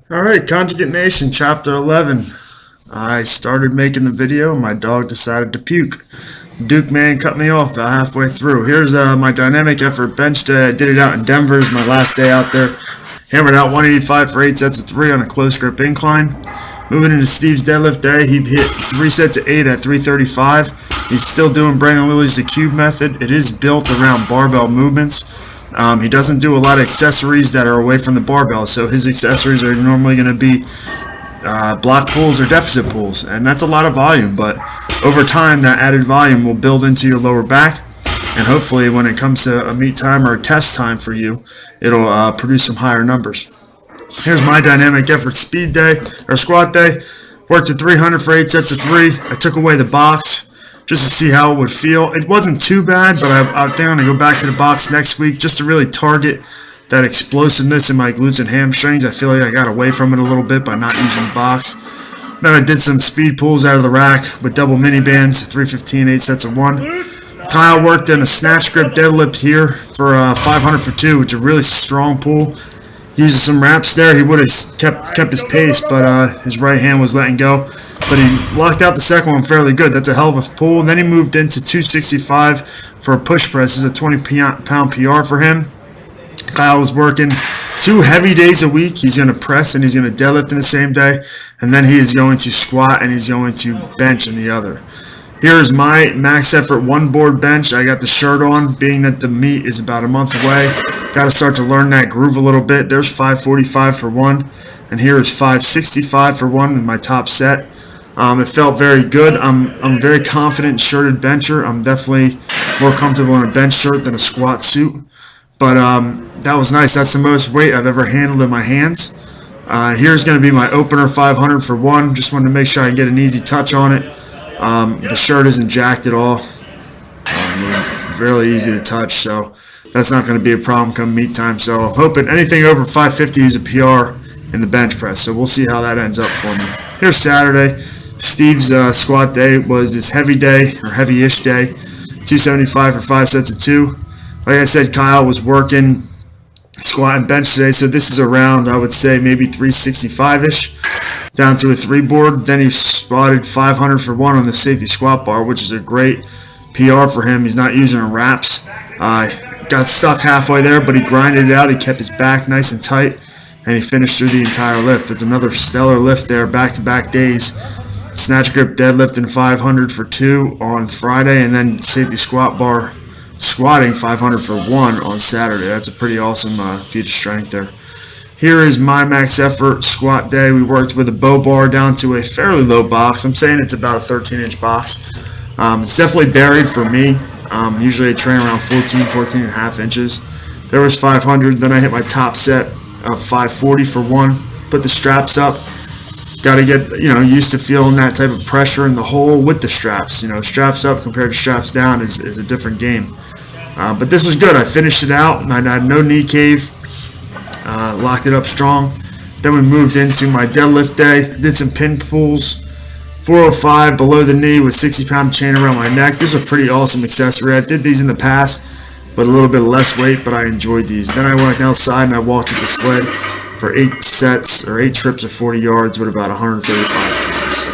Alright, Conjugate Nation, Chapter 11. I started making the video, and my dog decided to puke. Duke man cut me off about halfway through. Here's my dynamic effort bench day. I did it out in Denver. It's my last day out there. Hammered out 185 for 8 sets of 3 on a close grip incline. Moving into Steve's deadlift day, he hit 3 sets of 8 at 335. He's still doing Brandon Lilly's The Cube method. It is built around barbell movements. He doesn't do a lot of accessories that are away from the barbell, so his accessories are normally going to be block pulls or deficit pulls, and that's a lot of volume, but over time that added volume will build into your lower back, and hopefully when it comes to a meet time or a test time for you, it'll produce some higher numbers. Here's my dynamic effort speed day, or squat day. Worked at 300 for 8 sets of 3. I took away the box just to see how it would feel. It wasn't too bad, but I think I'm going to go back to the box next week just to really target that explosiveness in my glutes and hamstrings. I feel like I got away from it a little bit by not using the box. Then I did some speed pulls out of the rack with double mini bands, 315, 8 sets of 1. Kyle worked in a snatch grip deadlift here for 500 for 2, which is a really strong pull. Using some wraps there, he would have kept his pace, but his right hand was letting go. But he locked out the second one fairly good. That's a hell of a pull. And then he moved into 265 for a push press. This is a 20-pound PR for him. Kyle was working 2 heavy days a week. He's going to press and he's going to deadlift in the same day. And then he is going to squat and he's going to bench in the other. Here's my max effort 1 board bench. I got the shirt on, being that the meet is about a month away. Got to start to learn that groove a little bit. There's 545 for 1. And here is 565 for 1 in my top set. It felt very good. I'm a very confident shirted bencher. I'm definitely more comfortable in a bench shirt than a squat suit. But that was nice. That's the most weight I've ever handled in my hands. Here's going to be my opener 500 for 1. Just wanted to make sure I get an easy touch on it. The shirt isn't jacked at all. Really easy to touch, so that's not going to be a problem come meet time. So I'm hoping anything over 550 is a PR in the bench press. So we'll see how that ends up for me. Here's Saturday. Steve's squat day was his heavy day, or heavy-ish day, 275 for 5 sets of 2. Like I said, Kyle was working squat and bench today, so this is around, I would say, maybe 365-ish, down to a 3 board. Then he spotted 500 for 1 on the safety squat bar, which is a great PR for him. He's not using wraps. Got stuck halfway there, but he grinded it out. He kept his back nice and tight, and he finished through the entire lift. It's another stellar lift there, back-to-back days. Snatch grip deadlift and 500 for 2 on Friday, and then safety squat bar squatting 500 for 1 on Saturday. That's a pretty awesome feat of strength there. Here is my max effort squat day. We worked with a bow bar down to a fairly low box. I'm saying it's about a 13-inch box. It's definitely buried for me. Usually I train around 14 and a half inches. There was 500. Then I hit my top set of 540 for 1. Put the straps up. Got to get used to feeling that type of pressure in the hole with the straps. Straps up compared to straps down is a different game. But this was good. I finished it out. I had no knee cave. Locked it up strong. Then we moved into my deadlift day. Did some pin pulls. 405 below the knee with 60-pound chain around my neck. This is a pretty awesome accessory. I did these in the past, but a little bit less weight, but I enjoyed these. Then I went outside and I walked with the sled for 8 sets or 8 trips of 40 yards with about 135 pounds. So,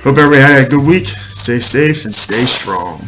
hope everybody had a good week. Stay safe and stay strong.